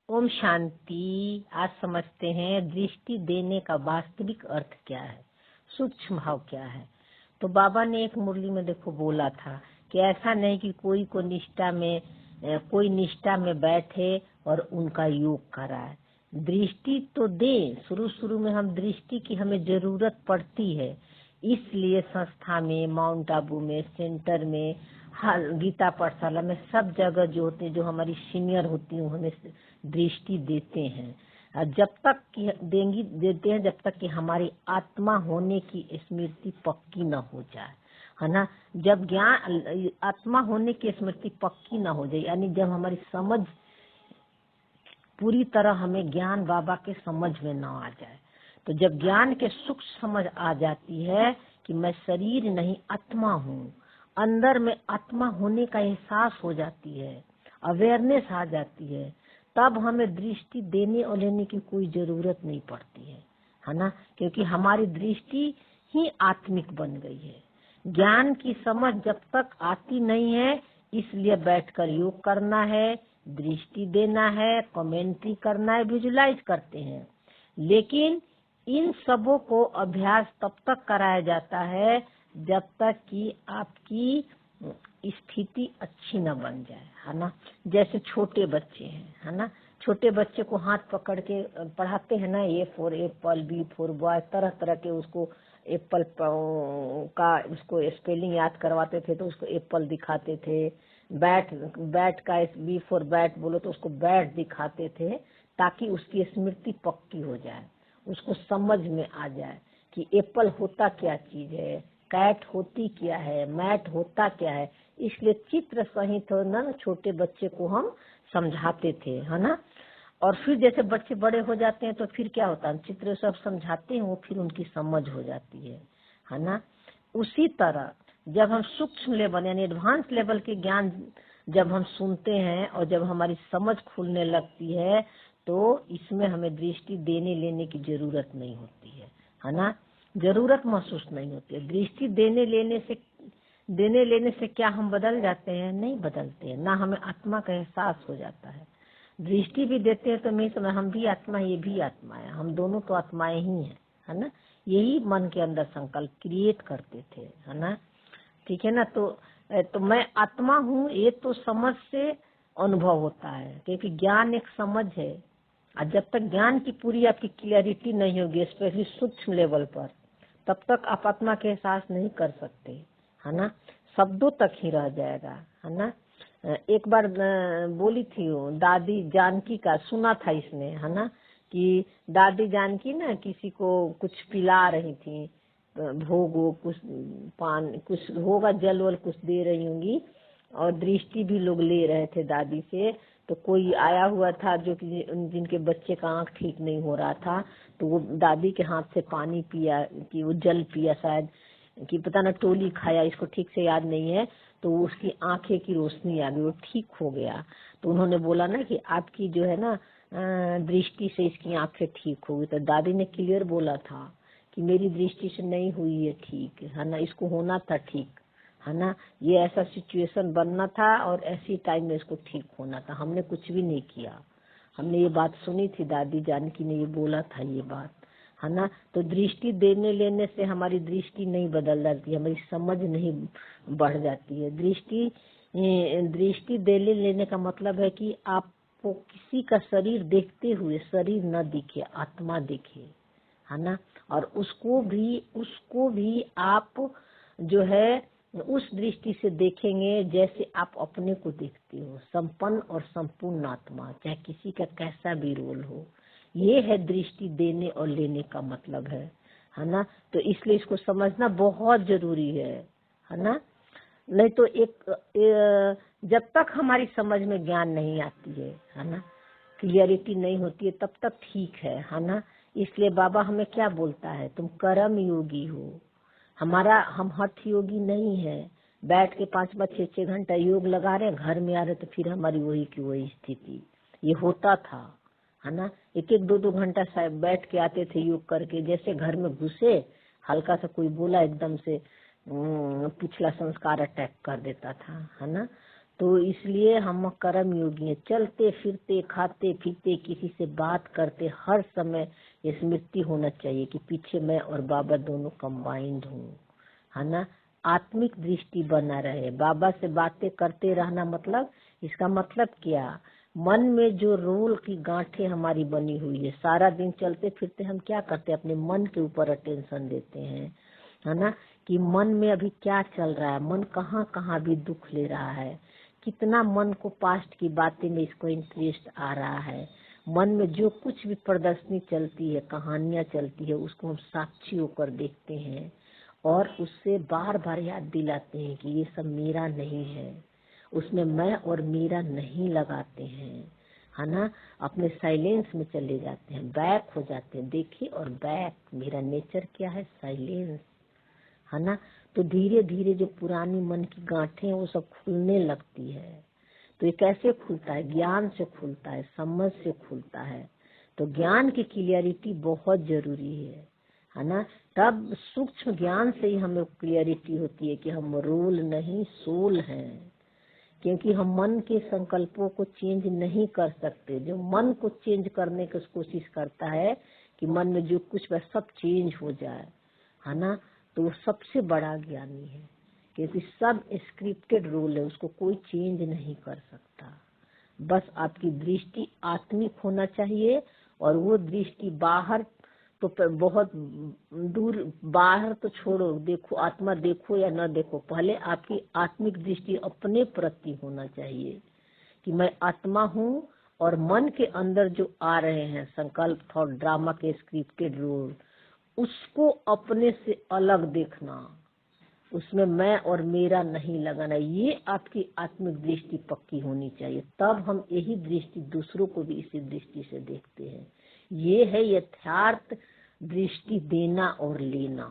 ओम शांति। आज समझते हैं दृष्टि देने का वास्तविक अर्थ क्या है, सूक्ष्म भाव क्या है। तो बाबा ने एक मुरली में देखो बोला था कि ऐसा नहीं कि कोई निष्ठा में बैठे और उनका योग कराए। दृष्टि तो दे, शुरू में हम दृष्टि की हमें जरूरत पड़ती है, इसलिए संस्था में, माउंट आबू में, सेंटर में, हर गीता पाठशाला में, सब जगह जो होते हैं, जो हमारी सीनियर होती हैं, हमें दृष्टि देते हैं। जब तक देते हैं जब तक कि हमारी आत्मा होने की स्मृति पक्की न हो जाए, है ना। जब ज्ञान आत्मा होने की स्मृति पक्की न हो जाए, यानी जब हमारी समझ पूरी तरह हमें ज्ञान बाबा के समझ में न आ जाए, तो जब ज्ञान के सूक्ष्म समझ आ जाती है कि मैं शरीर नहीं आत्मा हूँ, अंदर में आत्मा होने का एहसास हो जाती है, अवेयरनेस आ जाती है, तब हमें दृष्टि देने और लेने की कोई जरूरत नहीं पड़ती है ना। क्योंकि हमारी दृष्टि ही आत्मिक बन गई है। ज्ञान की समझ जब तक आती नहीं है, इसलिए बैठकर योग करना है, दृष्टि देना है, कमेंट्री करना है, विजुलाइज करते हैं। लेकिन इन सबों को अभ्यास तब तक कराया जाता है जब तक कि आपकी स्थिति अच्छी न बन जाए, है ना। जैसे छोटे बच्चे हैं, है ना, छोटे बच्चे को हाथ पकड़ के पढ़ाते हैं ना, A for apple, B for boy, तरह तरह के उसको एप्पल का उसको स्पेलिंग याद करवाते थे तो उसको एप्पल दिखाते थे। बैट का बी फॉर बैट बोलो तो उसको बैट दिखाते थे, ताकि उसकी स्मृति पक्की हो जाए, उसको समझ में आ जाए कि एप्पल होता क्या चीज है, कैट होती क्या है, मैट होता क्या है। इसलिए चित्र सहित ना छोटे बच्चे को हम समझाते थे, है ना। और फिर जैसे बच्चे बड़े हो जाते हैं तो फिर क्या होता है, चित्र सब समझाते हैं, वो फिर उनकी समझ हो जाती है ना। उसी तरह जब हम सूक्ष्म लेवल यानी एडवांस लेवल के ज्ञान जब हम सुनते हैं और जब हमारी समझ खुलने लगती है, तो इसमें हमें दृष्टि देने लेने की जरूरत नहीं होती है ना। जरूरत महसूस नहीं होती है। दृष्टि देने लेने से क्या हम बदल जाते हैं? नहीं बदलते हैं ना। हमें आत्मा का एहसास हो जाता है। दृष्टि भी देते हैं तो मैं समझ हम भी आत्मा, ये भी आत्मा है, हम दोनों तो आत्माएं ही हैं, है ना। यही मन के अंदर संकल्प क्रिएट करते थे, है ना। ठीक है ना। तो मैं आत्मा हूँ, ये तो समझ से अनुभव होता है, क्योंकि ज्ञान एक समझ है। और जब तक ज्ञान की पूरी आपकी क्लियरिटी नहीं होगी, स्पेशली सूक्ष्म लेवल पर, तब तक आप आत्मा के एहसास नहीं कर सकते, है ना। शब्दों तक ही रह जाएगा, है ना। एक बार बोली थी वो दादी जानकी का, सुना था इसने, है ना, कि दादी जानकी ना किसी को कुछ पिला रही थी, भोग कुछ पान कुछ होगा, जल वल कुछ दे रही होंगी, और दृष्टि भी लोग ले रहे थे दादी से। तो कोई आया हुआ था जो कि जिनके बच्चे का आंख ठीक नहीं हो रहा था, तो वो दादी के हाथ से पानी पिया कि वो जल पिया शायद, कि पता ना टोली खाया, इसको ठीक से याद नहीं है। तो उसकी आंखें की रोशनी आ गई, वो ठीक हो गया। तो उन्होंने बोला ना कि आपकी जो है ना दृष्टि से इसकी आंखें ठीक हो गई। तो दादी ने क्लियर बोला था कि मेरी दृष्टि से नहीं हुई है ठीक, है ना, इसको होना था ठीक, है ना, ये ऐसा सिचुएशन बनना था और ऐसी टाइम में इसको ठीक होना था, हमने कुछ भी नहीं किया। हमने ये बात सुनी थी, दादी जानकी ने ये बोला था ये बात, है ना। तो दृष्टि देने लेने से हमारी दृष्टि नहीं बदल जाती, हमारी समझ नहीं बढ़ जाती है। दृष्टि देने लेने का मतलब है कि आपको किसी का शरीर देखते हुए शरीर न दिखे, आत्मा दिखे, है ना। और उसको भी आप जो है उस दृष्टि से देखेंगे जैसे आप अपने को देखते हो, संपन्न और संपूर्ण आत्मा, चाहे किसी का कैसा भी रोल हो। ये है दृष्टि देने और लेने का मतलब, है ना। तो इसलिए इसको समझना बहुत जरूरी है ना। नहीं तो जब तक हमारी समझ में ज्ञान नहीं आती है ना, क्लियरिटी नहीं होती है, तब तक ठीक है ना। इसलिए बाबा हमें क्या बोलता है, तुम कर्म योगी हो। हम हठ योगी नहीं है, बैठ के 5-5 6-6 घंटा योग लगा रहे, घर में आ रहे तो फिर हमारी वही की वही स्थिति। ये होता था, है ना। 1-1 2-2 घंटा शायद बैठ के आते थे योग करके, जैसे घर में घुसे, हल्का सा कोई बोला एकदम से पिछला संस्कार अटैक कर देता था, है ना। तो इसलिए हम कर्म योगी हैं। चलते फिरते खाते पीते किसी से बात करते हर समय ये स्मृति होना चाहिए कि पीछे मैं और बाबा दोनों कंबाइंड हूँ, है ना। आत्मिक दृष्टि बना रहे। बाबा से बातें करते रहना मतलब, इसका मतलब क्या, मन में जो रोल की गांठें हमारी बनी हुई है, सारा दिन चलते फिरते हम क्या करते हैं, अपने मन के ऊपर अटेंशन देते हैं, है ना, कि मन में अभी क्या चल रहा है, मन कहाँ कहाँ भी दुख ले रहा है, कितना मन को पास्ट की बातें में इसको इंटरेस्ट आ रहा है, मन में जो कुछ भी प्रदर्शनी चलती है, कहानियां चलती है, उसको हम साक्षी होकर देखते हैं और उससे बार बार याद दिलाते हैं कि ये सब मेरा नहीं है, उसमें मैं और मेरा नहीं लगाते हैं, है ना। अपने साइलेंस में चले जाते हैं, बैक हो जाते हैं। देखिए, और बैक, मेरा नेचर क्या है, साइलेंस, है ना। तो धीरे धीरे जो पुरानी मन की गांठें हैं वो सब खुलने लगती है। तो ये कैसे खुलता है, ज्ञान से खुलता है, समझ से खुलता है। तो ज्ञान की क्लियरिटी बहुत जरूरी है ना। तब सूक्ष्म ज्ञान से ही हमें क्लियरिटी होती है कि हम रोल नहीं सोल हैं, क्योंकि हम मन के संकल्पों को चेंज नहीं कर सकते। जो मन को चेंज करने की कोशिश करता है कि मन में जो कुछ वह सब चेंज हो जाए, है ना, तो वो सबसे बड़ा ज्ञानी है, क्योंकि सब स्क्रिप्टेड रोल है, उसको कोई चेंज नहीं कर सकता। बस आपकी दृष्टि आत्मिक होना चाहिए, और वो दृष्टि बाहर तो बहुत दूर, बाहर तो छोड़ो, देखो आत्मा देखो या न देखो, पहले आपकी आत्मिक दृष्टि अपने प्रति होना चाहिए कि मैं आत्मा हूँ, और मन के अंदर जो आ रहे हैं संकल्प, थॉट, ड्रामा के स्क्रिप्टेड रोल, उसको अपने से अलग देखना, उसमें मैं और मेरा नहीं लगाना। ये आपकी आत्मिक दृष्टि पक्की होनी चाहिए। तब हम यही दृष्टि दूसरों को भी इसी दृष्टि से देखते हैं। ये है यथार्थ दृष्टि देना और लेना।